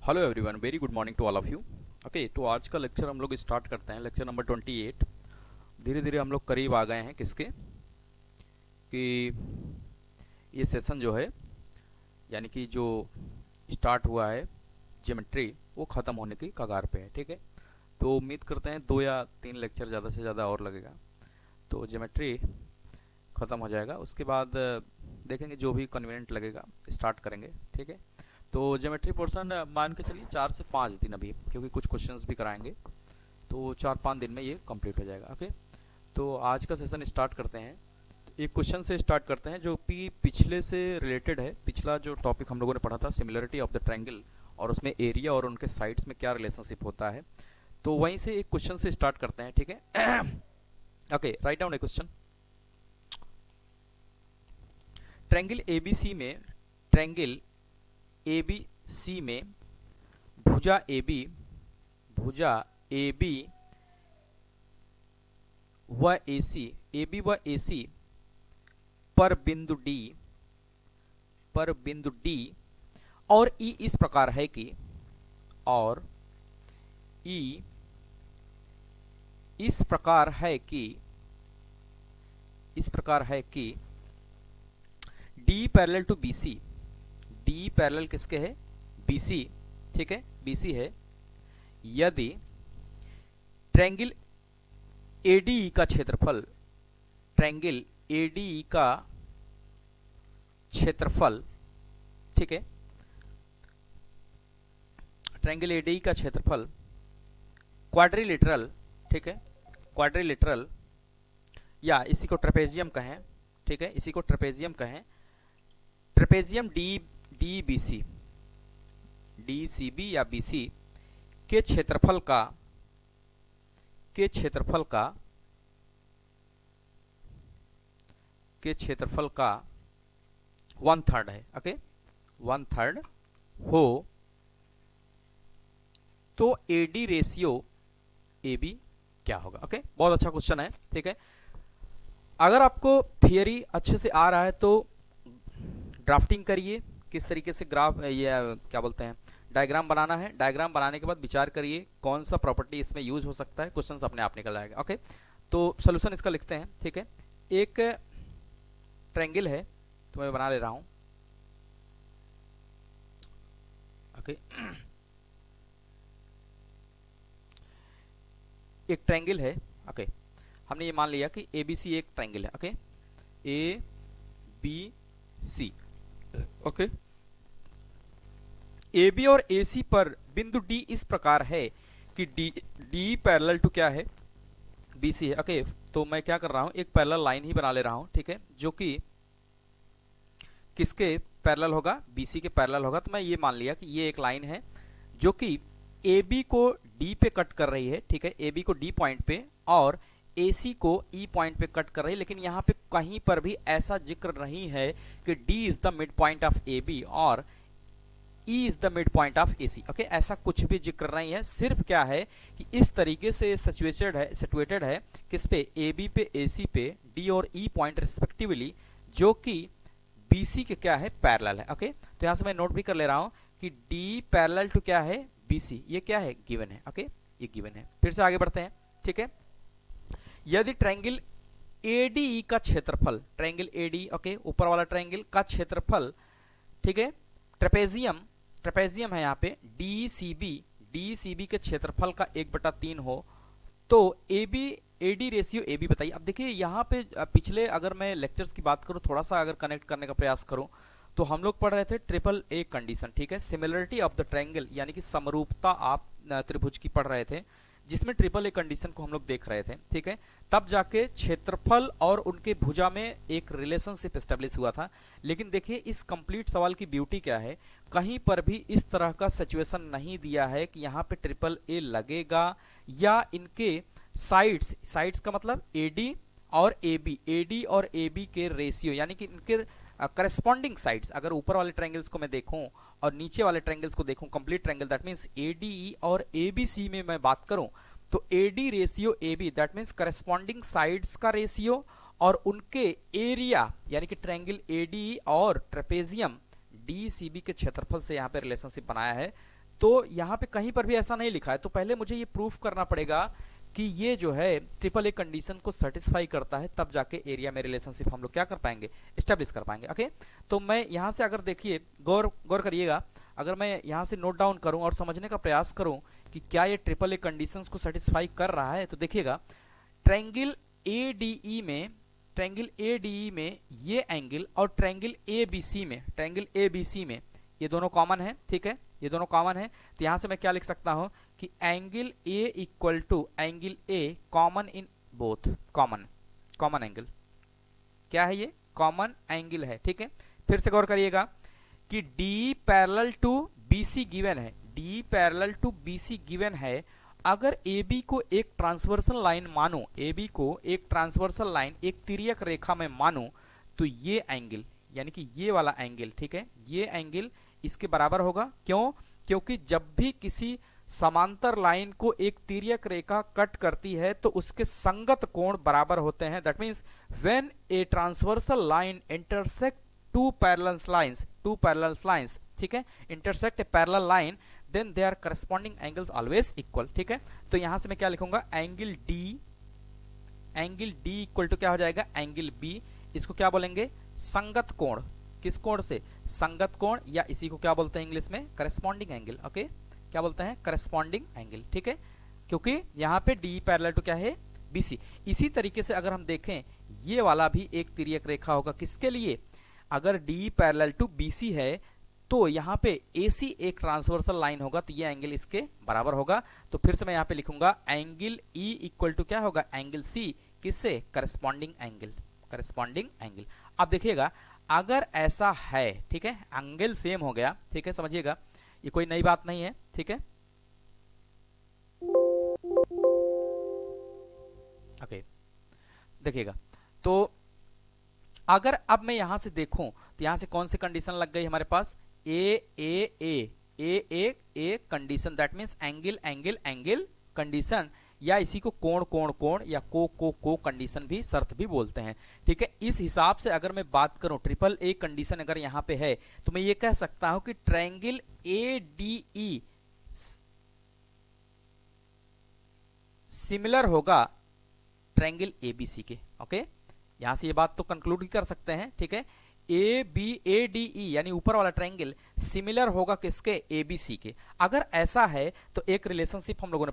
Hello everyone, very good morning to all of you. Okay, तो आज का lecture हम लोग स्टार्ट करते हैं, लेक्चर नंबर 28। धीरे धीरे हम लोग करीब आ गए हैं किसके कि ये सेशन जो है, यानी कि जो स्टार्ट हुआ है ज्योमेट्री, वो ख़त्म होने की कगार पे है। ठीक है, तो उम्मीद करते हैं 2 या 3 लेक्चर ज़्यादा से ज़्यादा और लगेगा तो ज्योमेट्री ख़त्म हो जाएगा। उसके बाद देखेंगे जो भी कन्वीनियंट लगेगा स्टार्ट करेंगे। ठीक है, तो ज्योमेट्री पोर्शन मान के चलिए 4 से 5 दिन अभी, क्योंकि कुछ क्वेश्चंस भी कराएंगे, तो 4-5 दिन में ये कंप्लीट हो जाएगा। ओके, तो आज का सेशन स्टार्ट करते हैं। एक क्वेश्चन से स्टार्ट करते हैं जो कि पिछले से रिलेटेड है। पिछला जो टॉपिक हम लोगों ने पढ़ा था सिमिलरिटी ऑफ द ट्रायंगल, और उसमें एरिया और उनके साइड्स में क्या रिलेशनशिप होता है, तो वहीं से एक क्वेश्चन से स्टार्ट करते हैं। ठीक है, ओके, राइट डाउन ए क्वेश्चन। ट्रायंगल एबीसी में ट्रायंगल एबीसी में भुजा ए बी व ए सी पर बिंदु डी और ई इस प्रकार है कि और ई इस प्रकार है कि D parallel to BC, D parallel किसके है? बीसी। ठीक है, बीसी है। यदि ट्रायंगल एडीई का क्षेत्रफल, ट्रायंगल एडीई का क्षेत्रफल, ठीक है, ट्रायंगल एडीई का क्षेत्रफल क्वाड्रिलेटरल, ठीक है, क्वाड्रिलेटरल, या इसी को ट्रेपेजियम कहें, ठीक है, इसी को ट्रेपेजियम कहें, ट्रेपेजियम डी बी या बीसी के क्षेत्रफल का 1/3 है। ओके, 1/3 हो तो एडी रेशियो एबी क्या होगा? ओके, बहुत अच्छा क्वेश्चन है। ठीक है, अगर आपको थियरी अच्छे से आ रहा है तो ड्राफ्टिंग करिए, किस तरीके से ग्राफ या क्या बोलते हैं डायग्राम बनाना है। डायग्राम बनाने के बाद विचार करिए कौन सा प्रॉपर्टी इसमें यूज हो सकता है, क्वेश्चंस अपने आप निकल आएगा। ओके, तो सोल्यूशन इसका लिखते हैं। ठीक है, एक ट्रायंगल है, तो मैं बना ले रहा हूं। ओके, एक ट्रायंगल है। ओके, हमने ये मान लिया कि एबीसी एक ट्रायंगल है। Okay, A B C. Okay, A B और ए सी पर बिंदु डी इस प्रकार है कि डी पैरेलल टू क्या है? बी सी है। ओके, तो मैं क्या कर रहा हूं, एक पैरेलल लाइन ही बना ले रहा हूं। ठीक है, जो कि किसके पैरेलल होगा? बी सी के पैरेलल होगा। तो मैं ये मान लिया कि ये एक लाइन है जो कि ए बी को डी पे कट कर रही है। ठीक है, ए बी को डी पॉइंट पे और AC को E पॉइंट पे कट कर रही है, लेकिन यहाँ पे कहीं पर भी ऐसा जिक्र नहीं है कि D is the mid point of AB और E is the mid point of AC। Okay, ऐसा कुछ भी जिक्र नहीं है। सिर्फ क्या है कि इस तरीके से सिचुएटेड है किस पे? AB पे, AC पे, D और E पॉइंट रिस्पेक्टिवली, जो कि BC के क्या है? पैरेलल है। ओके, तो यहाँ से मैं नोट भी कर ले रहा हूँ कि D पैरेलल टू क्या है? BC। ये क्या है? गिवन है। ओके, ये गिवन है। फिर से आगे बढ़ते हैं। ठीक है, यदि ट्रायंगल एडीई का क्षेत्रफल, ट्रायंगल एडी, ओके, ऊपर वाला ट्रायंगल का क्षेत्रफल, ठीक है, ट्रेपेजियम है यहाँ पे, डीसीबी के क्षेत्रफल का 1/3 हो तो एडी रेशियो एबी बताइए। अब देखिए यहाँ पे पिछले अगर मैं लेक्चर्स की बात करूँ, थोड़ा सा अगर कनेक्ट करने का प्रयास करूँ, तो हम लोग पढ़ रहे थे ट्रिपल ए कंडीशन। ठीक है, सिमिलरिटी ऑफ द ट्रायंगल, यानी कि समरूपता आप त्रिभुज की पढ़ रहे थे, जिसमें ट्रिपल ए कंडीशन को हम लोग देख रहे थे। ठीक है, तब जाके क्षेत्रफल और उनके भुजा में एक रिलेशनशिप एस्टेब्लिश हुआ था। लेकिन देखिए इस कंप्लीट सवाल की ब्यूटी क्या है, कहीं पर भी इस तरह का सिचुएशन नहीं दिया है कि यहाँ पे ट्रिपल ए लगेगा या इनके साइड्स का मतलब एडी और ए बी के रेशियो, यानी कि इनके करस्पॉन्डिंग साइड्स, अगर ऊपर वाले ट्रायंगल्स को मैं देखूं और नीचे वाले ट्रायंगल्स को देखूं, complete triangle, that means ADE और एबीसी में मैं बात करूं तो AD ratio AB, that means corresponding sides का रेशियो और उनके एरिया, यानी कि ट्रायंगल एडीई और ट्रेपेजियम डीसीबी के क्षेत्रफल से यहाँ पे रिलेशनशिप बनाया है। तो यहाँ पे कहीं पर भी ऐसा नहीं लिखा है, तो पहले मुझे ये प्रूफ करना पड़ेगा कि ये जो है ट्रिपल ए कंडीशन को सेटिस्फाई करता है, तब जाके एरिया में रिलेशनशिप हम लोग क्या कर पाएंगे, एस्टेब्लिश कर पाएंगे। ओके, तो मैं यहाँ से अगर देखिए गौर करिएगा, अगर मैं यहाँ से नोट डाउन करूँ और समझने का प्रयास करूँ कि क्या ये ट्रिपल ए कंडीशन को सेटिस्फाई कर रहा है, तो देखिएगा ट्रायंगल एडीई में ये एंगल और ट्रायंगल एबीसी में ये दोनों कॉमन है, ठीक है, ये दोनों कॉमन है। तो यहां से मैं क्या लिख सकता हूं कि angle A equal to angle A common in both, common angle, क्या है ये, कॉमन एंगल है, ठीक है। फिर से गौर करिएगा कि D parallel to BC given है, D parallel to BC given है। अगर AB को एक ट्रांसवर्सल लाइन मानो, AB को एक ट्रांसवर्सल लाइन, एक तिर्यक रेखा में मानो, तो ये एंगल यानी कि ये वाला एंगल, ठीक है, ये एंगल इसके बराबर होगा। क्यों? क्योंकि जब भी किसी समांतर लाइन को एक तिर्यक रेखा कट करती है तो उसके संगत कोण बराबर होते हैं। That means when a transversal line intersect two parallel lines, ठीक है, intersect a parallel line, then they are corresponding angles always equal, ठीक है। तो यहां से मैं क्या लिखूंगा, एंगल डी इक्वल टू क्या हो जाएगा, एंगल बी। इसको क्या बोलेंगे, संगत कोण। किस कोण से, संगत कोण, या इसी को क्या बोलते हैं इंग्लिश में, करस्पॉन्डिंग एंगल। ओके, क्या बोलते हैं, करस्पॉन्डिंग एंगल, ठीक है, क्योंकि यहां पे डी पैरेलल टू क्या है, बीसी। इसी तरीके से अगर हम देखें ये वाला भी एक तिर्यक रेखा होगा, किसके लिए, अगर डी पैरेलल टू बीसी है तो यहाँ पे AC एक ट्रांसवर्सल लाइन होगा, तो ये एंगल इसके बराबर होगा। तो फिर से मैं यहाँ पे लिखूंगा एंगल E इक्वल टू क्या होगा, एंगल C, किससे, करस्पॉन्डिंग एंगल। अब देखिएगा अगर ऐसा है, ठीक है, एंगल सेम हो गया, ठीक है, समझिएगा ये कोई नई बात नहीं है, ठीक है। ओके, देखिएगा तो अगर अब मैं यहां से देखूं तो यहां से कौन सी कंडीशन लग गई हमारे पास, A condition, that means angle condition, या इसी को कोण या को कंडीशन भी, शर्त भी बोलते हैं, ठीक है। इस हिसाब से अगर मैं बात करूं ट्रिपल ए कंडीशन अगर यहां पे है तो मैं ये कह सकता हूं कि ट्रायंगल ADE सिमिलर होगा ट्रायंगल ABC के। ओके, यहां से ये बात तो कंक्लूड ही कर सकते हैं, ठीक है। ADE यानी ऊपर वाला ट्रायंगल सिमिलर होगा किसके, ABC के। अगर ऐसा है तो एक रिलेशनशिप हम लोगों ने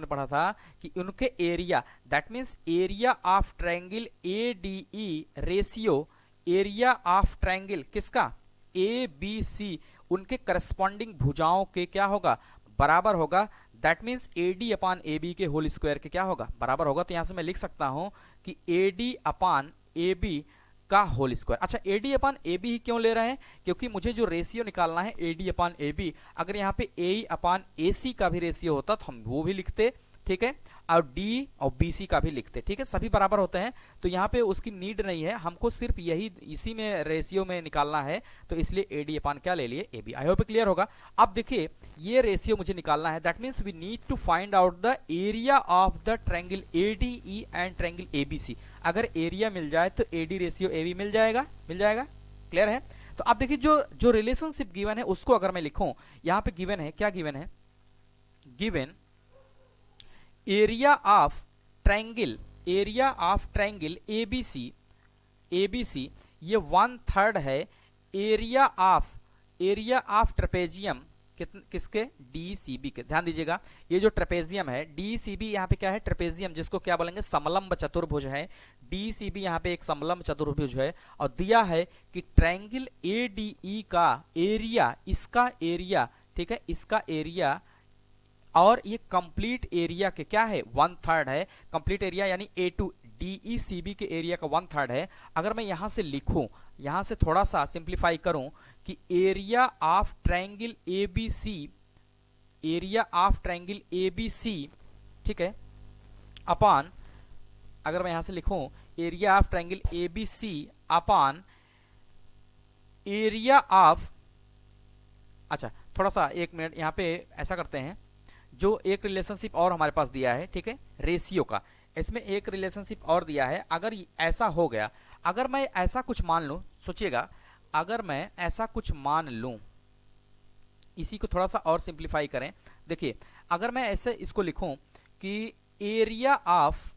पढ़ा था, कि उनके area, that means area of triangle ADE ratio area of triangle किसका, ABC, उनके करस्पॉन्डिंग भुजाओं के क्या होगा, बराबर होगा। That means AD upon AB के होल स्क्वायर के क्या होगा, बराबर होगा। तो यहां से मैं लिख सकता हूं कि AD अपान AB का होल स्क्वायर। अच्छा, AD अपान AB ही क्यों ले रहे हैं, क्योंकि मुझे जो रेशियो निकालना है AD अपान AB, अगर यहाँ पे AE अपान AC का भी रेशियो होता तो हम वो भी लिखते, ठीक है, और D और BC का भी लिखते, ठीक है, सभी बराबर होते हैं, तो यहाँ पे उसकी नीड नहीं है, हमको सिर्फ यही इसी में रेशियो में निकालना है, तो इसलिए AD अपान क्या ले लिए, AB। आई होप क्लियर होगा। अब देखिए ये रेशियो मुझे निकालना है, that means we need to find out the area of the triangle ADE and triangle ABC। अगर एरिया मिल जाए तो AD रेशियो AB मिल जाएगा, क्लियर है। तो अब देखिए जो रिलेशनशिप गिवन है उसको अगर मैं लिखूं, यहाँ पे गिवन है, क्या गिवन है, given area of triangle ABC ये 1/3 है एरिया ऑफ ट्रेपेजियम किसके, DCB के। ध्यान दीजिएगा ये जो ट्रेपेजियम है DCB, यहाँ पे क्या है, ट्रेपेजियम जिसको क्या बोलेंगे, समलंब चतुर्भुज है। DCB यहाँ पे एक समलंब चतुर्भुज है, और दिया है कि ट्रायंगल ADE का एरिया, इसका एरिया, ठीक है, इसका एरिया, और ये कंप्लीट एरिया के क्या है, 1/3 है। कंप्लीट एरिया यानी A2 DECB के एरिया का 1/3 है। अगर मैं यहां से लिखूं, यहां से थोड़ा सा सिंप्लीफाई करूं कि एरिया ऑफ ट्रायंगल ABC, ठीक है, अपान, अगर मैं यहां से लिखूं area of triangle ABC upon area of, अच्छा थोड़ा सा एक मिनट यहां पे ऐसा करते हैं, जो एक रिलेशनशिप और हमारे पास दिया है, ठीक है, रेशियो का, इसमें एक रिलेशनशिप और दिया है। अगर ऐसा हो गया, अगर मैं ऐसा कुछ मान लूं, सोचिएगा अगर मैं ऐसा कुछ मान लूं, इसी को थोड़ा सा और सिंप्लीफाई करें। देखिए अगर मैं ऐसे इसको लिखूं कि एरिया ऑफ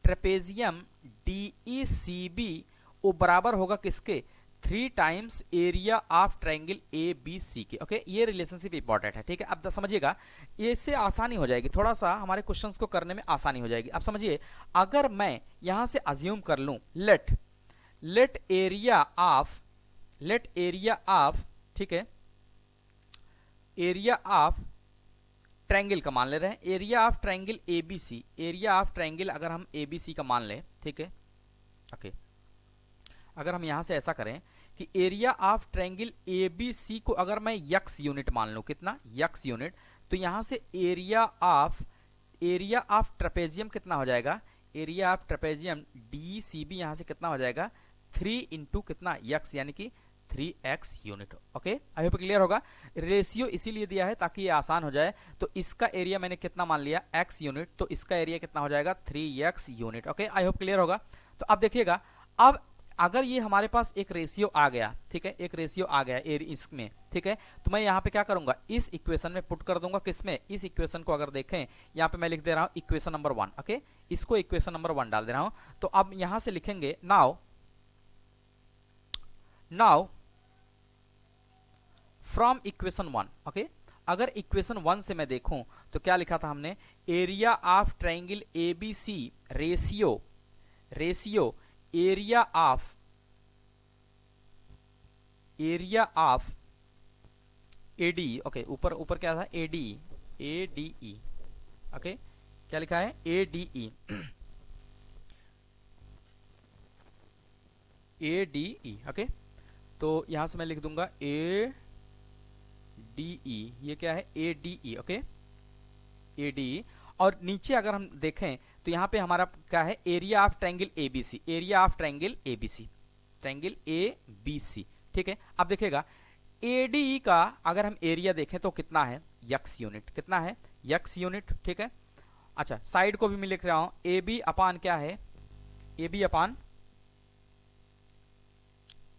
ट्रेपेजियम DECB वो बराबर होगा किसके, 3 times area of triangle ABC के। ओके, ये रिलेशनशिप इंपॉर्टेंट है, ठीक है। अब समझिएगा, इससे आसानी हो जाएगी, थोड़ा सा हमारे क्वेश्चंस को करने में आसानी हो जाएगी। अब समझिए, अगर मैं यहां से अज्यूम कर लूं लेट एरिया ऑफ ठीक है, एरिया ऑफ ट्रायंगल का मान ले रहे हैं, area of triangle ABC, area of triangle अगर हम ABC का मान लें, ठीक है। ओके, अगर हम यहां से ऐसा करें कि एरिया ऑफ ट्रायंगल ABC को अगर मैं यक्स यूनिट मान लूं, कितना, यक्स यूनिट, तो यहां से एरिया ऑफ ट्रेपेजियम कितना हो जाएगा, एरिया ऑफ ट्रेपेजियम DCB यहां से कितना हो जाएगा, 3 इंटू कितना, यक्स, यानी कि 3x unit. Okay, I hope clear होगा। रेशियो इसीलिए दिया है ताकि ये आसान हो जाए। तो इसका एरिया मैंने कितना मान लिया, x यूनिट, तो इसका एरिया कितना हो जाएगा, 3x unit. Okay, I hope clear होगा। तो अब देखिएगा, अब अगर ये हमारे पास एक रेशियो आ गया, ठीक है, एक रेशियो आ गया इसमें, ठीक है, तो मैं यहाँ पे क्या करूंगा, इस इक्वेशन में पुट कर दूंगा, किसमें, इस इक्वेशन को अगर देखें, यहाँ पे मैं लिख दे रहा हूँ इक्वेशन नंबर 1। ओके, इसको इक्वेशन नंबर 1 डाल दे रहा हूं। तो अब यहां से लिखेंगे नाउ फ्रॉम इक्वेशन 1। ओके, अगर इक्वेशन 1 से मैं देखूं तो क्या लिखा था हमने, area of triangle ABC ratio area of ADE। Okay, ऊपर क्या था, ADE। ओके, क्या लिखा है, ADE ADE। ओके, तो यहां से मैं लिख दूंगा ADE, ये क्या है, ADE। Okay, ADE। और नीचे अगर हम देखें तो यहां पे हमारा क्या है, area of triangle ABC, area of triangle ABC, ठीक है। अब देखिएगा, ADE का अगर हम एरिया देखें तो कितना है, यक्स यूनिट, कितना है, यक्स यूनिट, ठीक है। अच्छा, साइड को भी मैं लिख रहा हूं, AB अपान क्या है, AB अपान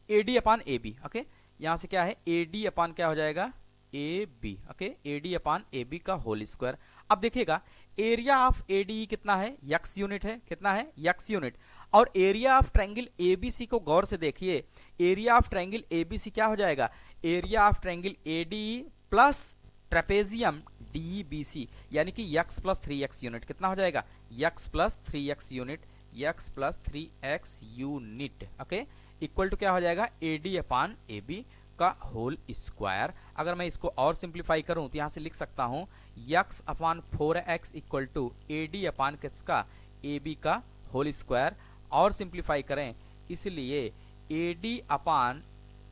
AD अपान AB। ओके, यहां से क्या है, AD अपान क्या हो जाएगा, AB। Okay, AD upon AB का होल स्क्वायर। अब देखिएगा, एरिया ऑफ ADE कितना है, यक्स यूनिट है, कितना है, यक्स यूनिट। और एरिया ऑफ ट्रायंगल ABC को गौर से देखिए, एरिया ऑफ ट्रायंगल ABC क्या हो जाएगा, area of triangle ADE plus trapezium DBC, यानी कि यक्स प्लस 3x यूनिट, कितना हो जाएगा, x plus 3x unit, x plus 3x unit. Okay, equal to क्या हो जाएगा, AD अपान AB का होल स्क्वायर। अगर मैं इसको और सिंप्लीफाई करूं तो यहां से लिख सकता हूं x upon 4x equal to AD upon किसका, AB का होल स्क्वायर। और सिंप्लीफाई करें, इसलिए AD अपान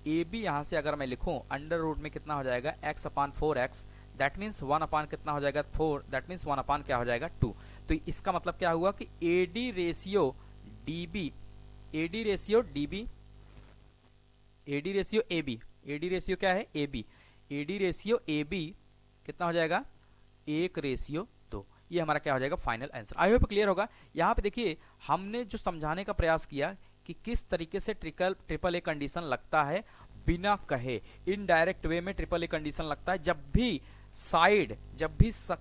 AB यहां से अगर मैं लिखूं, अंडर रूट में कितना हो जाएगा, x upon 4x, that means 1 अपान कितना हो जाएगा, 4, दैट मीन्स 1 अपान क्या हो जाएगा, 2। तो इसका मतलब क्या हुआ कि AD ratio DB, AD ratio DB, AD ratio AB, AD ratio क्या है, AB, AD रेशियो AB कितना हो जाएगा, 1:2। ये हमारा क्या हो जाएगा, final answer. I hope clear होगा। यहाँ पे देखिए, हमने जो समझाने का प्रयास किया कि किस तरीके से ट्रिपल ए कंडीशन लगता है बिना कहे, इनडायरेक्ट वे में ट्रिपल ए कंडीशन लगता है जब भी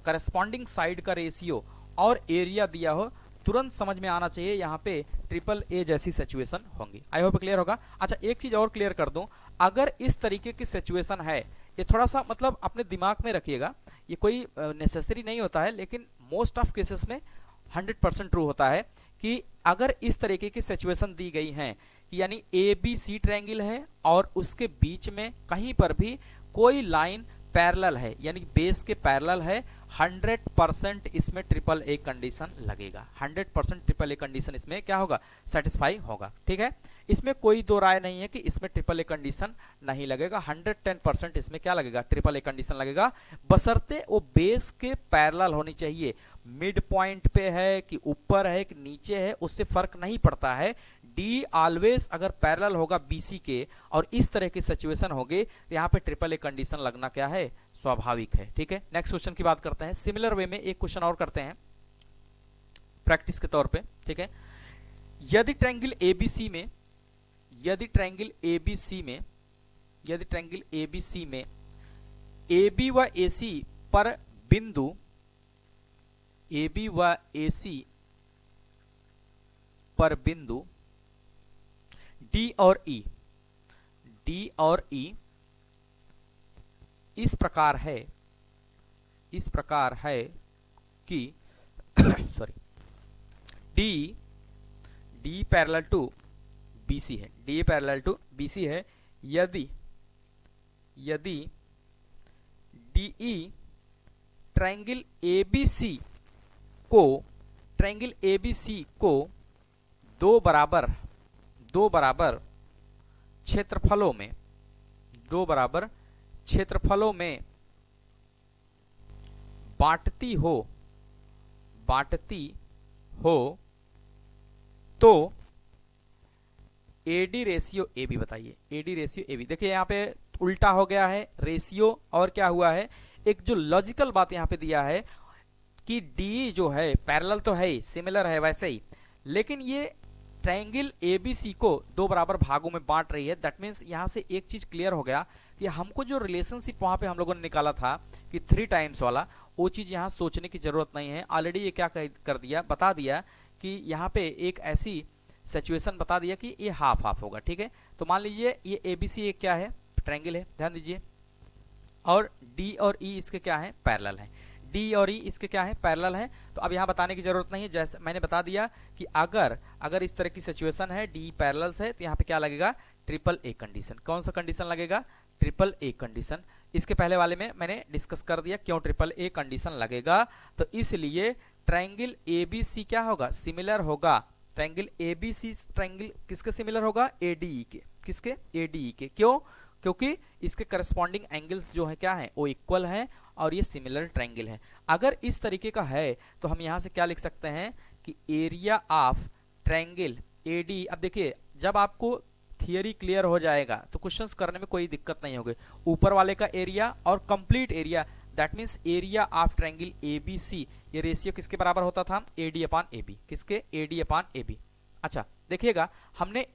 करस्पॉन्डिंग साइड का रेशियो और एरिया दिया हो, तुरंत समझ में आना चाहिए यहाँ पे ट्रिपल ए जैसी सिचुएशन होंगी। आई होप क्लियर होगा। अच्छा, एक चीज और क्लियर कर दूं, अगर इस तरीके की सिचुएशन है, ये थोड़ा सा मतलब अपने दिमाग में रखिएगा, ये कोई नेसेसरी नहीं होता है, लेकिन मोस्ट ऑफ केसेस में 100% ट्रू होता है कि अगर इस तरीके की सिचुएशन दी गई है कि यानी ABC ट्रायंगल है और उसके बीच में कहीं पर भी कोई लाइन पैरेलल है, यानी बेस के पैरेलल है, 100% इसमें ट्रिपल ए कंडीशन लगेगा, 100% ट्रिपल ए कंडीशन इसमें क्या होगा, सेटिस्फाई होगा। ठीक है, इसमें कोई दो राय नहीं है कि इसमें ट्रिपल ए कंडीशन नहीं लगेगा, 110% इसमें क्या लगेगा, ट्रिपल ए कंडीशन लगेगा, बशर्ते वो बेस के पैरेलल होनी चाहिए। मिड पॉइंट पे है कि ऊपर है कि नीचे है, उससे फर्क नहीं पड़ता है। डी ऑलवेज अगर पैरेलल होगा बीसी के और इस तरह की सिचुएशन होगी, तो यहाँ पे ट्रिपल ए कंडीशन लगना क्या है, स्वाभाविक है। ठीक है, नेक्स्ट क्वेश्चन की बात करते हैं। सिमिलर वे में एक क्वेश्चन और करते हैं प्रैक्टिस के तौर पे। ठीक है, यदि ट्रायंगल एबीसी में यदि ट्रायंगल एबीसी में AB व AC पर बिंदु AB व AC पर बिंदु D और E इस प्रकार है कि sorry D parallel to BC है, D पैरेलल टू BC है। यदि DE ट्रायंगल ABC को दो बराबर क्षेत्रफलों में बांटती हो तो AD रेशियो AB बताइए। AD रेशियो AB देखिए यहाँ पे उल्टा हो गया है रेशियो, और क्या हुआ है, एक जो लॉजिकल बात यहाँ पे दिया है कि DE जो है पैरेलल तो है ही, सिमिलर है वैसे ही, लेकिन ये ट्रायंगल ABC को दो बराबर भागों में बांट रही है। दैट मीन्स यहाँ से एक चीज क्लियर हो गया कि हमको जो रिलेशनशिप वहां पे हम लोगों ने निकाला था कि 3 टाइम्स वाला, वो चीज यहाँ सोचने की जरूरत नहीं है। ऑलरेडी ये क्या कर दिया, बता दिया कि यहाँ पे एक ऐसी सिचुएशन बता दिया कि ये हाफ हाफ होगा। ठीक है, तो मान लीजिए ये ABC एक क्या है, ट्रायंगल है, ध्यान दीजिए, और D और E इसके क्या है, पैरेलल है। D और E इसके क्या है, पैरेलल है। तो अब यहाँ बताने की जरूरत नहीं है, जैसे मैंने बता दिया कि अगर इस तरह की सिचुएशन है, D पैरेलल्स है, तो यहाँ पे क्या लगेगा, ट्रिपल ए कंडीशन। कौन सा कंडीशन लगेगा, ट्रिपल ए कंडीशन। इसके पहले वाले में मैंने डिस्कस कर दिया क्यों ट्रिपल ए कंडीशन लगेगा, तो इसलिए ट्रायंगल ABC क्या होगा, सिमिलर होगा। ट्रायंगल ABC ट्रायंगल किसके सिमिलर होगा, ADE के। किसके, ADE के। क्यों, क्योंकि इसके करस्पॉन्डिंग एंगल्स जो है क्या है, वो इक्वल है और ये सिमिलर ट्रायंगल है। अगर इस तरीके का है तो हम यहां से क्या लिख सकते हैं कि एरिया ऑफ ट्रायंगल AD। अब देखिए जब आपको थियरी क्लियर हो जाएगा तो क्वेश्चंस करने में कोई दिक्कत नहीं होगी। ऊपर वाले का एरिया और complete area, that means area of triangle ABC, ये रेशियो किसके बराबर होता था, AD अपान AB। किसके, AD अपान AB। अच्छा देखिएगा हमने,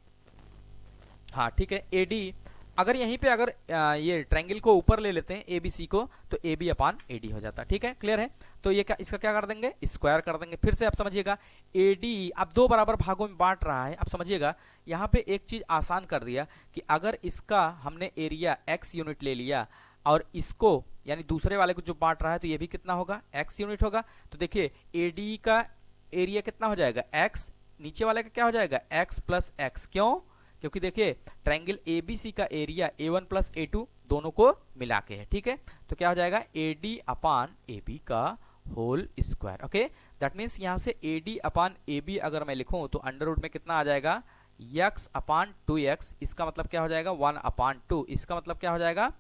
हाँ ठीक है, AD अगर यहीं पे अगर ये ट्रायंगल को ऊपर ले लेते हैं ABC को, तो AB अपान AD हो जाता है। ठीक है, क्लियर है। तो ये क्या, इसका क्या कर देंगे, स्क्वायर कर देंगे। फिर से आप समझिएगा, AD अब दो बराबर भागों में बांट रहा है। अब समझिएगा यहाँ पे एक चीज आसान कर दिया कि अगर इसका हमने एरिया x यूनिट ले लिया और इसको यानी दूसरे वाले को जो बांट रहा है, तो ये भी कितना होगा, x यूनिट होगा। तो देखिए AD का एरिया कितना हो जाएगा, x, नीचे वाले का क्या हो जाएगा, x प्लस x। क्यों, क्योंकि देखिए ट्रायंगल ABC का एरिया A1 प्लस A2 दोनों को मिला के है। ठीक है, तो क्या हो जाएगा, AD अपान AB का whole square. Okay, that means यहां से AD अपान AB अगर मैं लिखूं तो अंडर रूट में कितना आ जाएगा, x अपान 2x। इसका मतलब क्या हो जाएगा, 1 अपान 2। इसका मतलब क्या हो जाएगा,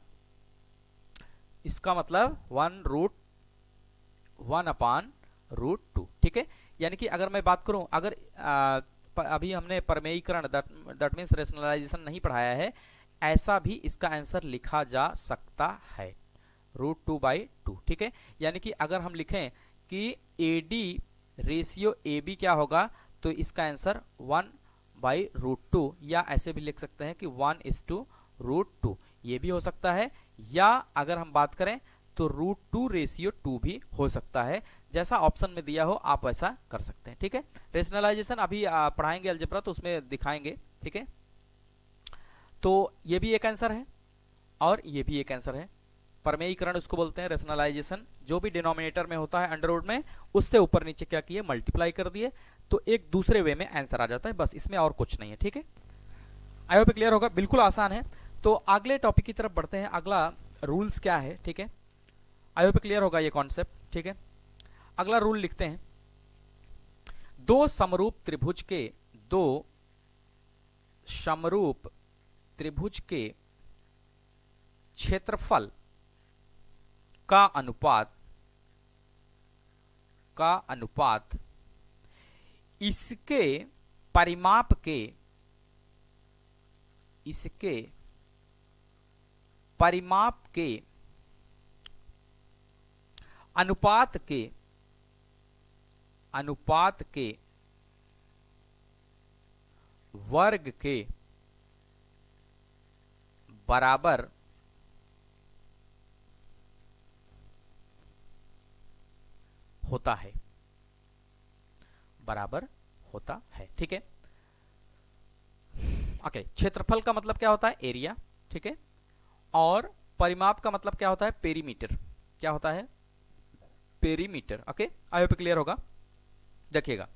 इसका मतलब 1 अपान रूट 2। ठीक है, यानी कि अगर मैं बात करूं, अगर अभी हमने परमेयीकरण दैट मीन्स रेशनलाइजेशन नहीं पढ़ाया है, ऐसा भी इसका आंसर लिखा जा सकता है, √2/2। ठीक है, यानी कि अगर हम लिखें कि AD रेशियो AB क्या होगा, तो इसका आंसर 1/√2, या ऐसे भी लिख सकते हैं कि 1:√2, ये भी हो सकता है। या अगर हम बात करें तो √2 रेशियो 2 भी हो सकता है। जैसा ऑप्शन में दिया हो आप वैसा कर सकते हैं। ठीक है, रेशनलाइजेशन अभी पढ़ाएंगे अलजेब्रा, तो उसमें दिखाएंगे। ठीक है, तो ये भी एक आंसर है और ये भी एक आंसर है। परमेयीकरण उसको बोलते हैं, रेशनलाइजेशन जो भी डिनोमिनेटर में होता है अंडर रूट में, उससे ऊपर नीचे क्या किए, मल्टीप्लाई कर दिए, तो एक दूसरे वे में आंसर आ जाता है, बस इसमें और कुछ नहीं है। ठीक है, आई होप क्लियर होगा, बिल्कुल आसान है। तो अगले टॉपिक की तरफ बढ़ते हैं। अगला रूल्स क्या है, ठीक है, आई होप क्लियर होगा ये कॉन्सेप्ट। ठीक है, अगला रूल लिखते हैं, दो समरूप त्रिभुज के क्षेत्रफल का अनुपात इसके परिमाप के अनुपात के वर्ग के बराबर होता है, बराबर होता है। ठीक है, ओके। क्षेत्रफल का मतलब क्या होता है? एरिया, ठीक है। और परिमाप का मतलब क्या होता है? पेरीमीटर। क्या होता है? Perimeter. Okay, I hope clear होगा। देखिएगा,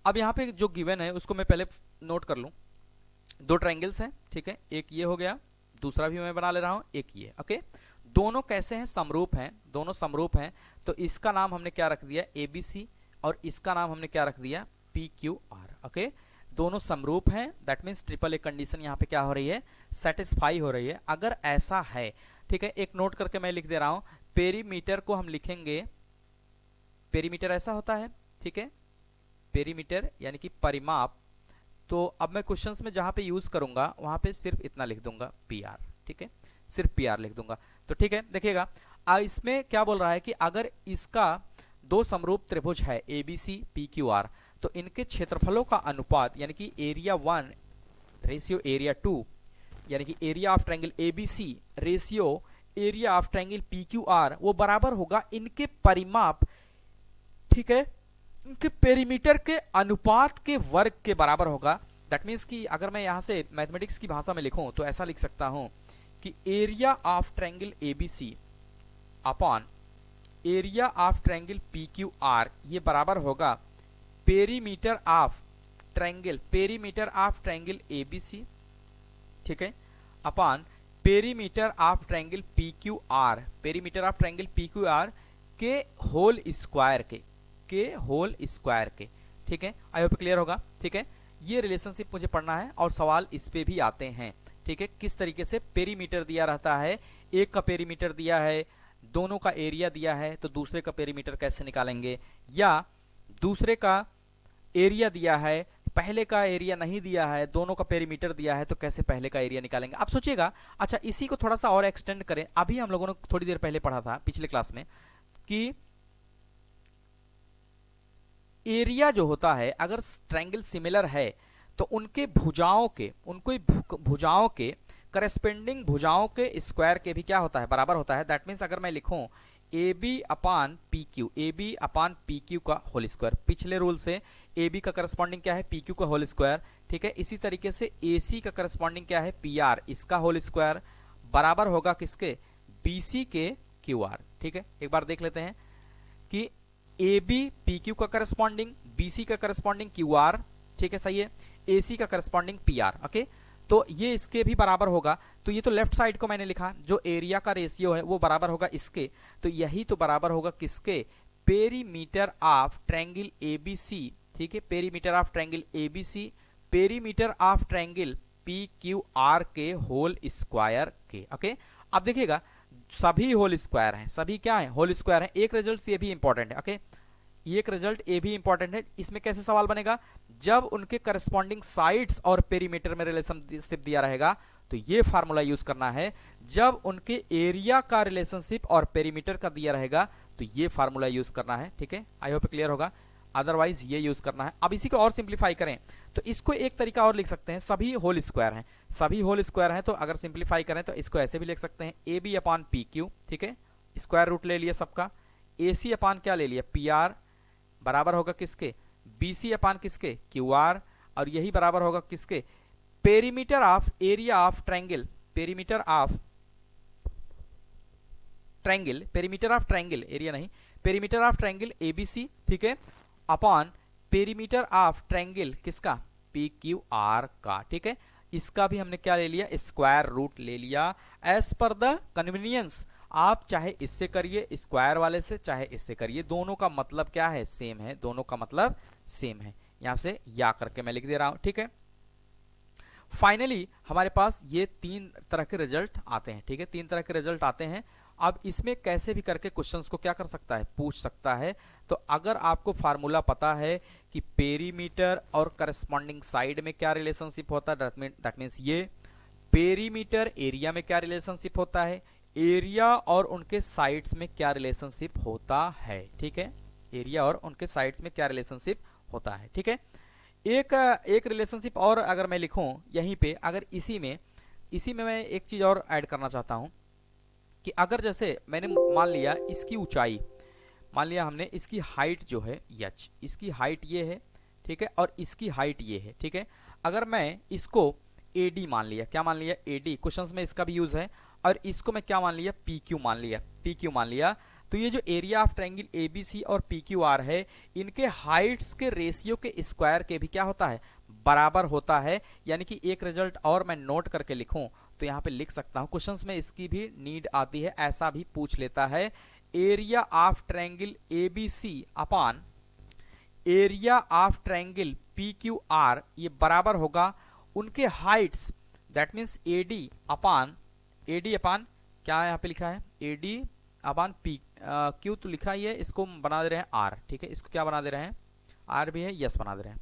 अब यहाँ पे जो गिवन है उसको मैं पहले नोट कर लूं। दो ट्रायंगल्स हैं, ठीक है, एक ये हो गया, दूसरा भी मैं बना ले रहा हूं, एक ये। ओके, दोनों कैसे हैं? समरूप हैं, दोनों समरूप हैं। तो इसका नाम हमने क्या रख दिया? ABC, और इसका नाम हमने क्या रख दिया? PQR। ओके, दोनों समरूप हैं, that means triple a condition यहाँ पे क्या हो रही है? सेटिस्फाई हो रही है। अगर ऐसा है, ठीक है, एक नोट करके मैं लिख दे रहा हूं, पेरीमीटर को हम लिखेंगे, पेरीमीटर ऐसा होता है, ठीक है, पेरीमीटर यानी कि परिमाप। तो अब मैं क्वेश्चंस में जहां पे यूज करूंगा वहां पे सिर्फ इतना लिख दूंगा, PR, ठीक है, सिर्फ PR लिख दूंगा। तो ठीक है, देखिएगा, इसमें क्या बोल रहा है कि अगर इसका दो समरूप त्रिभुज है ABC PQR, तो इनके क्षेत्रफलों का अनुपात यानी कि एरिया 1 रेशियो एरिया 2, यानी कि area of triangle ABC ratio area of triangle PQR, वो बराबर होगा इनके परिमाप, ठीक है, इनके पेरीमीटर के अनुपात के वर्ग के बराबर होगा। दैट मीन्स कि अगर मैं यहां से मैथमेटिक्स की भाषा में लिखूं तो ऐसा लिख सकता हूं कि area of triangle ABC upon area of triangle PQR, ये बराबर होगा perimeter of triangle, perimeter of triangle ABC, ठीक है, upon perimeter of triangle PQR, perimeter of triangle PQR के होल स्क्वायर के होल स्क्वायर के। ठीक है, आई होप क्लियर होगा। ठीक है, ये रिलेशनशिप मुझे पढ़ना है और सवाल इस पे भी आते हैं। ठीक है, किस तरीके से पेरीमीटर दिया रहता है, एक का पेरीमीटर दिया है, दोनों का एरिया दिया है, तो दूसरे का पेरीमीटर कैसे निकालेंगे, या दूसरे का एरिया दिया है, पहले का एरिया नहीं दिया है, दोनों का पेरीमीटर दिया है, तो कैसे पहले का एरिया निकालेंगे। आप सोचिएगा, अच्छा इसी को थोड़ा सा और एक्सटेंड करें। अभी हम लोगों ने थोड़ी देर पहले पढ़ा था पिछले क्लास में कि एरिया जो होता है, अगर ट्रायंगल सिमिलर है तो उनके भुजाओं के करस्पेंडिंग भुजाओं के स्क्वायर के भी क्या होता है? बराबर होता है। दैट मीन्स अगर मैं लिखूं AB अपान PQ, AB अपान PQ का होल स्क्वायर, पिछले रूल से AB का करस्पॉन्डिंग क्या है? PQ का होल स्क्वायर। ठीक है, इसी तरीके से AC का करस्पॉन्डिंग क्या है? PR, इसका होल स्क्वायर बराबर होगा किसके? BC के QR। ठीक है, एक बार देख लेते हैं कि AB PQ का करस्पॉन्डिंग, BC का करस्पॉन्डिंग QR, ठीक है, सही है, AC का करस्पॉन्डिंग PR। ओके, तो ये इसके भी बराबर होगा। तो ये तो लेफ्ट साइड को मैंने लिखा, जो एरिया का रेशियो है वो बराबर होगा इसके, तो यही तो बराबर होगा किसके? Perimeter of triangle ABC। ठीक है, perimeter of triangle ABC perimeter of triangle PQR के होल स्क्वायर के। ओके, अब देखिएगा सभी होल स्क्वायर हैं, सभी क्या है? होल स्क्वायर है। एक रिजल्ट ये भी इंपॉर्टेंट है। ओके, एक रिजल्ट ये भी इंपॉर्टेंट है। इसमें कैसे सवाल बनेगा? जब उनके करस्पॉन्डिंग साइड्स और पेरीमीटर में रिलेशनशिप दिया रहेगा तो ये फार्मूला यूज करना है। जब उनके एरिया का रिलेशनशिप और पेरीमीटर का दिया रहेगा तो ये फार्मूला यूज करना है। ठीक है, आई होप क्लियर होगा, अदरवाइज ये यूज करना है। अब इसी को और सिंप्लीफाई करें तो इसको एक तरीका और लिख सकते हैं, सभी होल स्क्वायर हैं, सभी होल स्क्वायर हैं, तो अगर सिंप्लीफाई करें तो इसको ऐसे भी लिख सकते हैं, AB अपान PQ, ठीक है, स्क्वायर रूट ले लिया सबका, AC अपान क्या ले लिया? PR, बराबर होगा किसके? BC अपान किसके? QR, और यही बराबर होगा किसके? Perimeter of area of triangle, perimeter of triangle, perimeter of triangle, area नहीं, पेरीमीटर ऑफ ट्रायंगल ABC, ठीक है, अपॉन पेरीमीटर ऑफ ट्रायंगल किसका? PQR का। ठीक है, इसका भी हमने क्या ले लिया? स्क्वायर रूट ले लिया, एज पर द कन्वीनियंस। आप चाहे इससे करिए स्क्वायर वाले से, चाहे इससे करिए, दोनों का मतलब क्या है? सेम है, दोनों का मतलब सेम है। यहां से या करके मैं लिख दे रहा हूं। ठीक है, फाइनली हमारे पास ये तीन तरह के रिजल्ट आते हैं। ठीक है, तीन तरह के रिजल्ट आते हैं। अब इसमें कैसे भी करके क्वेश्चंस को क्या कर सकता है? पूछ सकता है। तो अगर आपको फार्मूला पता है कि पेरीमीटर और करस्पॉन्डिंग साइड में क्या रिलेशनशिप होता है, दैट मीन्स ये पेरीमीटर एरिया में क्या रिलेशनशिप होता है, एरिया और उनके साइड्स में क्या रिलेशनशिप होता है। ठीक है, एरिया और उनके साइड्स में क्या रिलेशनशिप होता है। ठीक है, एक रिलेशनशिप और अगर मैं लिखूं यहीं पे, अगर इसी में इसी में मैं एक चीज़ और ऐड करना चाहता हूँ कि अगर जैसे मैंने मान लिया इसकी ऊंचाई, मान लिया हमने इसकी हाइट जो है यच, इसकी हाइट ये है, ठीक है, और इसकी हाइट ये है, ठीक है। अगर मैं इसको AD मान लिया, क्या मान लिया, AD, क्वेश्चंस में इसका भी यूज है, और इसको मैं क्या मान लिया, PQ मान लिया, PQ मान लिया, तो ये जो एरिया ऑफ ट्रायंगल ABC और PQR है, इनके हाइट्स के रेशियो के स्क्वायर के भी क्या होता है, बराबर होता है। यानी कि एक रिजल्ट और मैं नोट करके लिखूं तो यहां पे लिख सकता हूं, क्वेश्चंस में इसकी भी नीड आती है, ऐसा भी पूछ लेता है, area of triangle ABC upon area of triangle PQR ये बराबर होगा उनके हाइट्स, दैट मीन्स AD अपान क्या यहाँ पे लिखा है, AD अपान PQ तो लिखा ही है, इसको बना दे रहे हैं R, ठीक है, इसको क्या बना दे रहे हैं, R भी है, यस बना दे रहे हैं,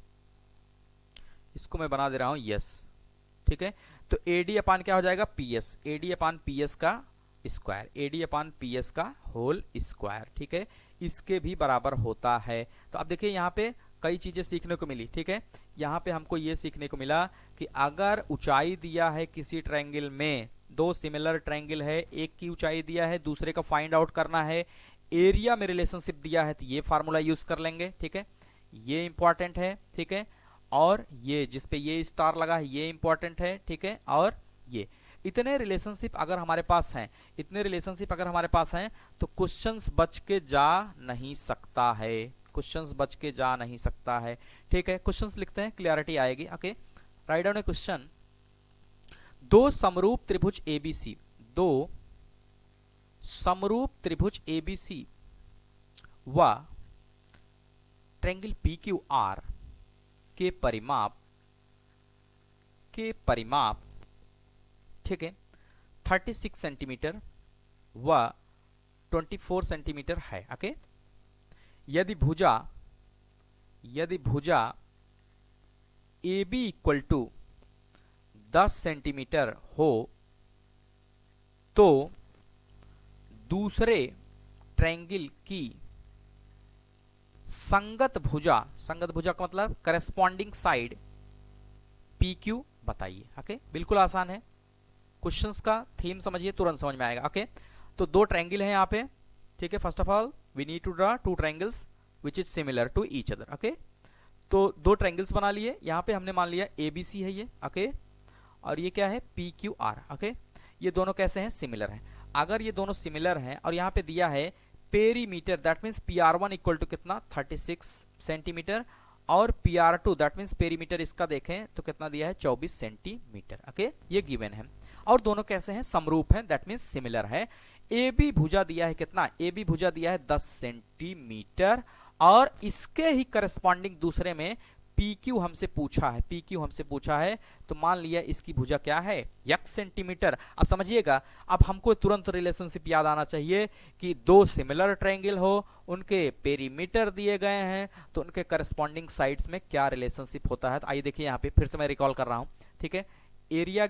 इसको मैं बना दे रहा हूं यस, ठीक है। तो AD अपान क्या हो जाएगा, PS, AD अपान PS का स्क्वायर, AD अपान PS का होल स्क्वायर, ठीक है, इसके भी बराबर होता है। तो अब देखिए यहाँ पे कई चीजें सीखने को मिली, ठीक है। यहाँ पे हमको ये सीखने को मिला कि अगर ऊंचाई दिया है किसी ट्रायंगल में, दो सिमिलर ट्रायंगल है, एक की ऊंचाई दिया है, दूसरे का फाइंड आउट करना है, एरिया में रिलेशनशिप दिया है, तो ये फार्मूला यूज कर लेंगे, ठीक है, ये इंपॉर्टेंट है, ठीक है। और ये जिसपे ये स्टार लगा है ये इंपॉर्टेंट है, ठीक है। और ये इतने रिलेशनशिप अगर हमारे पास हैं, इतने रिलेशनशिप अगर हमारे पास हैं, तो क्वेश्चंस बच के जा नहीं सकता है, क्वेश्चंस बच के जा नहीं सकता है, ठीक है। क्वेश्चंस लिखते हैं, क्लियरिटी आएगी। ओके, राइट डाउन ए क्वेश्चन, दो समरूप त्रिभुज ABC, दो समरूप त्रिभुज ABC व ट्रायंगल PQR के परिमाप, ठीक है, 36 सेंटीमीटर व 24 सेंटीमीटर है। ओके, यदि भुजा AB इक्वल टू 10 सेंटीमीटर हो तो दूसरे ट्रायंगल की संगत भुजा का मतलब करेस्पॉन्डिंग साइड PQ बताइए। ओके, बिल्कुल आसान है, क्वेश्चंस का थीम समझिए, तुरंत समझ में आएगा। ओके, तो दो ट्रायंगल हैं यहाँ पे, ठीक है। First of all we need to draw two triangles which is similar to each other. Okay, तो दो ट्रायंगल्स बना लिए, यहाँ पे हमने मान लिया ABC है ये, ओके, और ये क्या है PQR। ओके, ये दोनों कैसे हैं, सिमिलर हैं। अगर ये दोनों सिमिलर हैं और यहाँ पे दिया है perimeter, that means PR1 equal to कितना 36 सेंटीमीटर, और PR2 दैट मीन्स पेरीमीटर इसका देखें तो कितना दिया है 24 सेंटीमीटर। ओके, ये गिवन है, और दोनों कैसे हैं, समरूप हैं, दैट मीन्स सिमिलर है। AB भुजा दिया है कितना, AB भुजा दिया है 10 सेंटीमीटर, और इसके ही करस्पॉन्डिंग दूसरे में PQ हमसे पूछा है, तो मान लिया इसकी भुजा क्या है, x सेंटीमीटर। अब समझिएगा, अब हमको तुरंत रिलेशनशिप याद आना चाहिए कि दो सिमिलर ट्रायंगल हो, उनके पेरीमीटर दिए गए हैं, तो उनके करस्पॉन्डिंग साइड्स में क्या रिलेशनशिप होता है। तो आइए देखिए, यहाँ पे फिर से मैं रिकॉल कर रहा हूँ, ठीक है। एरिया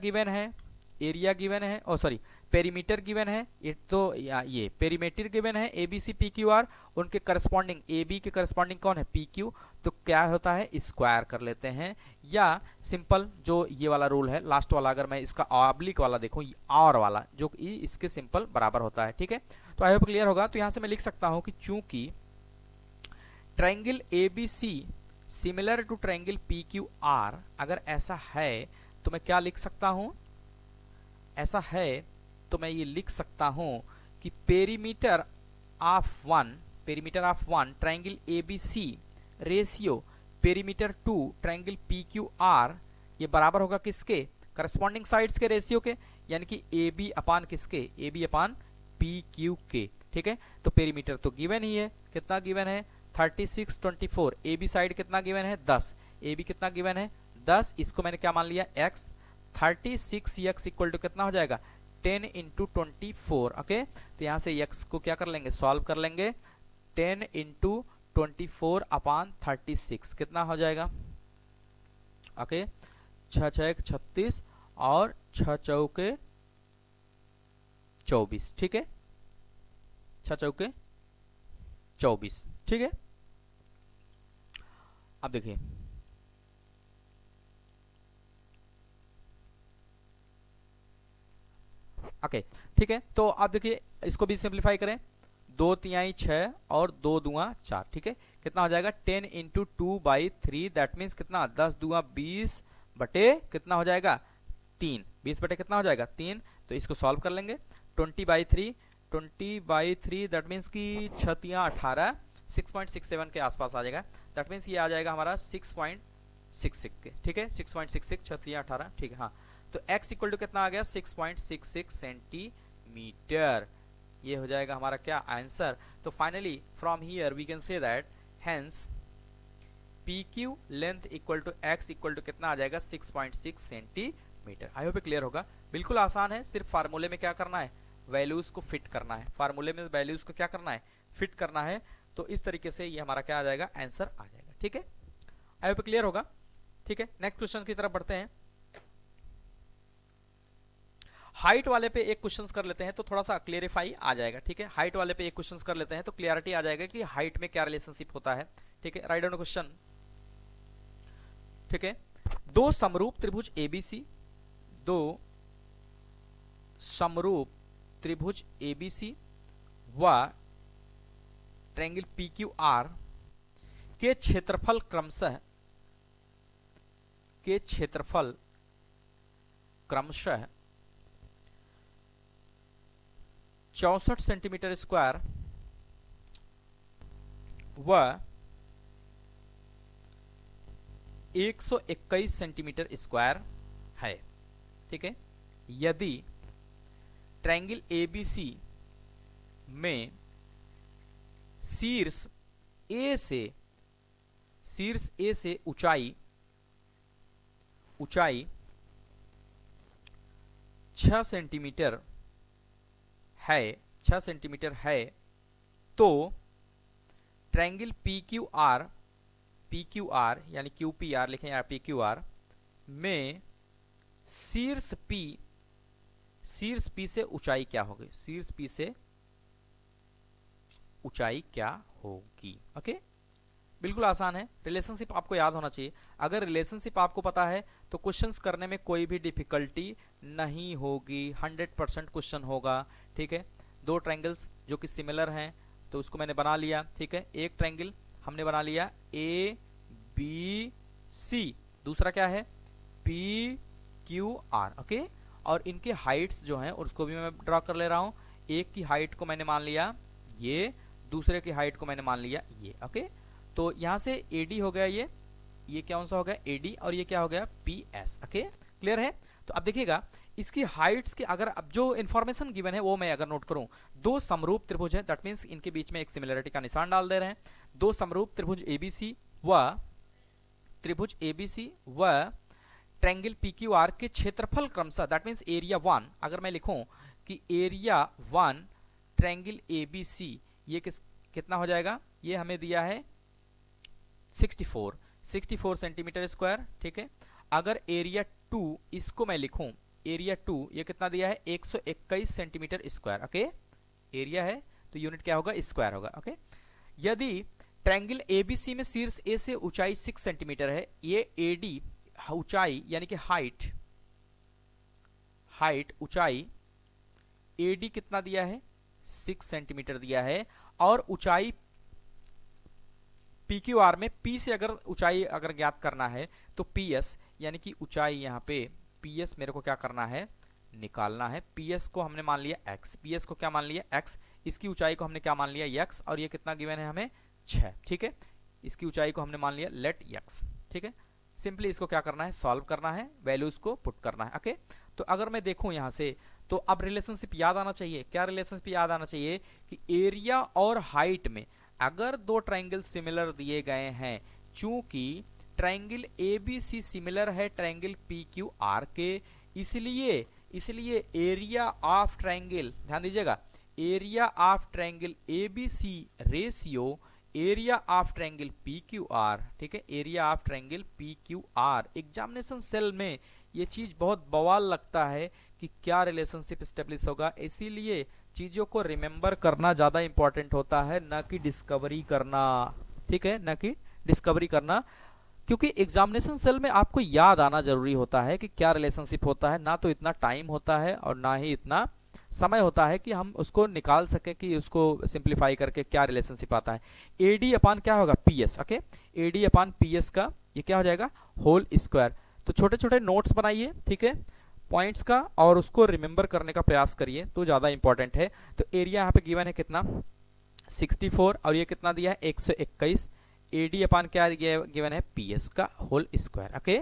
गिवन है, ओ सॉरी, पेरीमीटर गिवन है, ये पेरीमीटर गिवन है ABC PQR, उनके करस्पॉन्डिंग AB के करस्पॉन्डिंग कौन है, PQ, तो क्या होता है, स्क्वायर कर लेते हैं, या सिंपल जो ये वाला रूल है लास्ट वाला, अगर मैं इसका ऑब्लिक वाला देखूं, और वाला जो इसके सिंपल बराबर होता है, ठीक है। तो आई होप क्लियर होगा। तो यहां से मैं लिख सकता हूं कि चूंकि triangle ABC similar to triangle PQR, अगर ऐसा है तो मैं क्या लिख सकता हूं, ऐसा है तो मैं ये लिख सकता हूं कि perimeter of one triangle ABC ratio perimeter 2 triangle PQR ये बराबर होगा किसके, करस्पॉन्डिंग साइड्स के रेशियो के, यानी कि AB अपान किसके, AB अपान PQ के, ठीक है। तो पेरीमीटर तो गिवन ही है, कितना गिवन है 36 24, AB साइड कितना गिवन है 10, AB कितना गिवन है 10, इसको मैंने क्या मान लिया x, 36x इक्वल टू कितना हो जाएगा 10 इंटू 24। ओके, तो यहां से x को क्या कर लेंगे, सॉल्व कर लेंगे, 10 इंटू 24 अपान 36 कितना हो जाएगा, ओके, 6 6 36 और 6 चौके 24, ठीक है, 6 चौके 24, ठीक है। अब देखिए ओके ठीक है, तो आप देखिए इसको भी सिंप्लीफाई करें, 2 तिहाई 6 और 2 दूआ 4, ठीक है, कितना हो जाएगा 10 इंटू 2/3, दैट मीन्स कितना 10 दूआ 20 बटे कितना हो जाएगा 3, 20 बटे कितना हो जाएगा 3, तो इसको सॉल्व कर लेंगे 20/3 दैट मीन्स कि 6 तिया 18, 6.67 के आसपास आ जाएगा, दैट मीन्स ये आ जाएगा हमारा 6.66 के, ठीक है 6.66 6 तिया 18, ठीक है हाँ, तो x इक्वल टू कितना आ गया 6.66 सेंटीमीटर, ये हो जाएगा हमारा क्या आंसर। तो finally from here we can say that hence PQ length equal to x equal to कितना आ जाएगा 6.6 सेंटीमीटर। आई होप क्लियर होगा, बिल्कुल आसान है, सिर्फ फार्मूले में क्या करना है वैल्यूज को फिट करना है, फार्मूले में वैल्यूज को क्या करना है फिट करना है, तो इस तरीके से ये हमारा क्या आ जाएगा आंसर आ जाएगा, ठीक है आई होप क्लियर होगा। ठीक है नेक्स्ट क्वेश्चन की तरफ बढ़ते हैं। हाइट वाले पे एक क्वेश्चन कर लेते हैं तो थोड़ा सा क्लियरिफाई आ जाएगा, ठीक है हाइट वाले पे एक क्वेश्चन कर लेते हैं तो क्लियरिटी आ जाएगा कि हाइट में क्या रिलेशनशिप होता है, ठीक है राइट डाउन क्वेश्चन। ठीक है, दो समरूप त्रिभुज ABC, दो समरूप त्रिभुज ABC व ट्रायंगल PQR के क्षेत्रफल क्रमशः 64 सेंटीमीटर स्क्वायर व 121 सेंटीमीटर स्क्वायर है, ठीक है। यदि ट्रायंगल ABC में शीर्ष A से ऊंचाई 6 सेंटीमीटर है तो ट्रायंगल PQR यानी QPR लिखें या PQR में शीर्ष P से ऊंचाई क्या होगी, शीर्ष P से ऊंचाई क्या होगी। ओके बिल्कुल आसान है, रिलेशनशिप आपको याद होना चाहिए, अगर रिलेशनशिप आपको पता है तो क्वेश्चंस करने में कोई भी डिफिकल्टी नहीं होगी, 100% क्वेश्चन होगा, ठीक है। दो ट्रायंगल्स जो कि सिमिलर हैं तो उसको मैंने बना लिया, ठीक है। एक ट्रायंगल हमने बना लिया ABC, दूसरा क्या है PQR, ओके। और इनके हाइट्स जो हैं उसको भी मैं ड्रॉ कर ले रहा हूं, एक की हाइट को मैंने मान लिया ये, दूसरे की हाइट को मैंने मान लिया ये, ओके। तो यहां से AD हो गया, ये कौन सा हो गया AD, और ये क्या हो गया PS, ओके क्लियर है। तो अब देखिएगा इसकी हाइट्स के अगर अब जो इन्फॉर्मेशन गिवन है वो मैं अगर नोट करूं, दो समरूप त्रिभुज है दैट मींस इनके बीच में एक सिमिलरिटी का निशान डाल दे रहे हैं, दो समरूप त्रिभुज ABC व ट्रायंगल PQR के क्षेत्रफल क्रमशः दैट मींस एरिया 1, अगर मैं लिखूं कि एरिया 1 ट्रायंगल ABC ये कितना हो जाएगा, ये हमें दिया है 64 सेंटीमीटर स्क्वायर, ठीक है। अगर एरिया 2 इसको मैं लिखूं, एरिया 2 ये कितना दिया है 121 सेंटीमीटर स्क्वायर, ओके एरिया है तो यूनिट क्या होगा स्क्वायर होगा, ओके। यदि ट्रायंगल ABC में शीर्ष A से ऊंचाई 6 सेंटीमीटर है, ये AD ऊंचाई यानी कि हाइट ऊंचाई AD कितना दिया है 6 सेंटीमीटर दिया है, और ऊंचाई PQR में P से अगर ऊंचाई अगर ज्ञात करना है तो PS यानी कि ऊंचाई यहाँ पे PS मेरे को क्या करना है निकालना है, PS को हमने मान लिया x, PS को क्या मान लिया x, इसकी ऊंचाई को हमने क्या मान लिया x, और ये कितना गिवन है हमें 6, ठीक है। इसकी ऊंचाई को हमने मान लिया लेट x, ठीक है। सिंपली इसको क्या करना है सॉल्व करना है, वैल्यूज को पुट करना है, ओके। तो अगर मैं देखूं यहां से तो अब रिलेशनशिप याद आना चाहिए, क्या रिलेशनशिप याद आना चाहिए कि एरिया और हाइट में अगर दो ट्रायंगल सिमिलर दिए गए हैं, चूंकि ट्रायंगल ABC सिमिलर है ट्रायंगल PQR के, इसलिए एरिया ऑफ ट्रायंगल, ध्यान दीजिएगा, area of triangle ABC ratio area of triangle PQR, ठीक है, area of triangle PQR। Examination cell में ये चीज बहुत बवाल लगता है कि क्या रिलेशनशिप स्टेब्लिश होगा, इसीलिए चीजों को रिमेंबर करना ज्यादा इंपॉर्टेंट होता है ना कि डिस्कवरी करना, ठीक है, ना कि डिस्कवरी करना, क्योंकि एग्जामिनेशन सेल में आपको याद आना जरूरी होता है कि क्या रिलेशनशिप होता है, ना तो इतना टाइम होता है और ना ही इतना समय होता है कि हम उसको निकाल सकें कि उसको सिंप्लीफाई करके क्या रिलेशनशिप आता है। ए डी अपान क्या होगा, P S. Okay, A D upon P S का ये क्या हो जाएगा, होल स्क्वायर। तो छोटे छोटे नोट्स बनाइए, ठीक है, पॉइंट्स का, और उसको रिमेंबर करने का प्रयास करिए तो ज़्यादा इंपॉर्टेंट है। तो एरिया यहाँ पे गिवन है कितना, 64, और ये कितना दिया है 121। ए डी अपान क्या गिवन है, पी एस का होल स्क्वायर। ओके,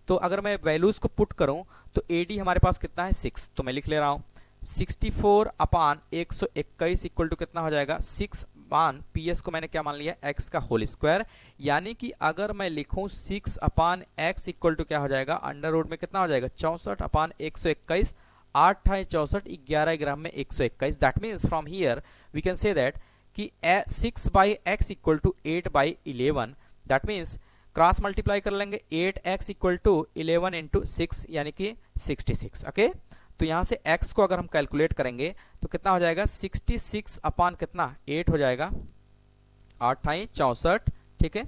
तो अगर मैं वैल्यूज को पुट करूं तो ए डी हमारे पास कितना है 6, तो मैं लिख ले रहा हूं 64 अपान 121 इक्वल टू कितना हो जाएगा 6 अपान पी एस को मैंने क्या मान लिया, एक्स का होल स्क्वायर। यानी कि अगर मैं लिखूं 6 अपान एक्स इक्वल टू क्या हो जाएगा, अंडर रूट में कितना हो जाएगा 64 अपान 121, 8 × 64, 11 ग्राम में 121। That means from here we can say that कि 6/x equal to 8/11। That means cross multiply कर लेंगे, 8x इक्वल टू 11 इंटू 6 यानी कि 66। ओके, तो यहाँ से x को अगर हम कैलकुलेट करेंगे तो कितना हो जाएगा 66 अपान कितना 8 हो जाएगा, 8 × 64, ठीक है,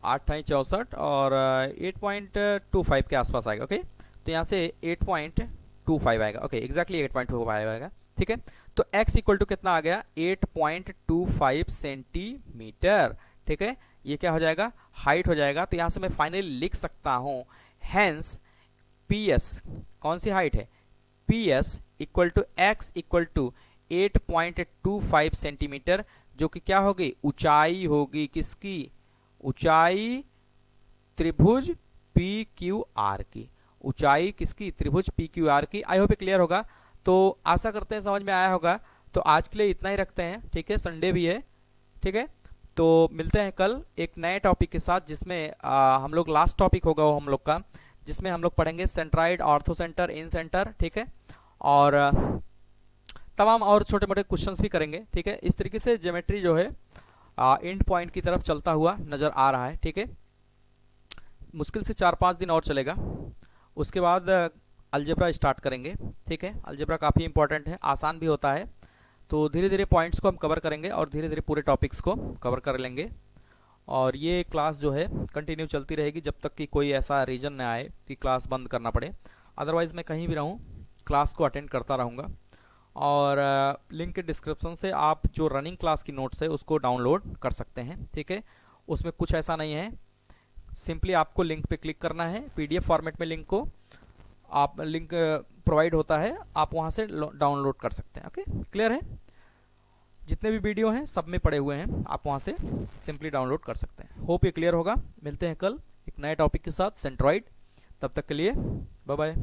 8 × 64 और 8.25 के आसपास आएगा। ओके, तो यहाँ से 8.25 आएगा। ओके, एग्जैक्टली 8.25 आएगा, ठीक है। तो x इक्वल टू कितना आ गया 8.25 सेंटीमीटर, ठीक है, ये क्या हो जाएगा, हाइट हो जाएगा। तो यहां से मैं फाइनली लिख सकता हूं हेंस PS कौन सी हाइट है, PS equal to x equal to 8.25 centimetre, जो कि क्या होगी, ऊंचाई होगी किसकी, ऊंचाई त्रिभुज PQR की, ऊंचाई किसकी, त्रिभुज PQR की। आई होप क्लियर होगा। तो आशा करते हैं समझ में आया होगा। तो आज के लिए इतना ही रखते हैं, ठीक है, संडे भी है, ठीक है। तो मिलते हैं कल एक नए टॉपिक के साथ, जिसमें हम लोग लास्ट टॉपिक होगा वो हम लोग का, जिसमें हम लोग पढ़ेंगे सेंट्राइड, ऑर्थो सेंटर, इन सेंटर, ठीक है, और तमाम और छोटे मोटे क्वेश्चंस भी करेंगे, ठीक है। इस तरीके से ज्योमेट्री जो है एंड पॉइंट की तरफ चलता हुआ नजर आ रहा है, ठीक है। मुश्किल से 4-5 दिन और चलेगा, उसके बाद अलजेब्रा स्टार्ट करेंगे, ठीक है। अलजेब्रा काफ़ी इंपॉर्टेंट है, आसान भी होता है। तो धीरे धीरे पॉइंट्स को हम कवर करेंगे और धीरे धीरे पूरे टॉपिक्स को कवर कर लेंगे। और ये क्लास जो है कंटिन्यू चलती रहेगी जब तक कि कोई ऐसा रीजन न आए कि क्लास बंद करना पड़े। अदरवाइज़ मैं कहीं भी रहूँ क्लास को अटेंड करता रहूँगा। और लिंक के डिस्क्रिप्शन से आप जो रनिंग क्लास की नोट्स है उसको डाउनलोड कर सकते हैं, ठीक है। उसमें कुछ ऐसा नहीं है, सिंपली आपको लिंक पे क्लिक करना है, PDF फॉर्मेट में लिंक को आप लिंक प्रोवाइड होता है, आप वहाँ से डाउनलोड कर सकते हैं। ओके, क्लियर है। जितने भी वीडियो हैं सब में पड़े हुए हैं, आप वहाँ से सिंपली डाउनलोड कर सकते हैं। होप ये क्लियर होगा। मिलते हैं कल एक नए टॉपिक के साथ, सेंट्रॉइड। तब तक के लिए बाय बाय।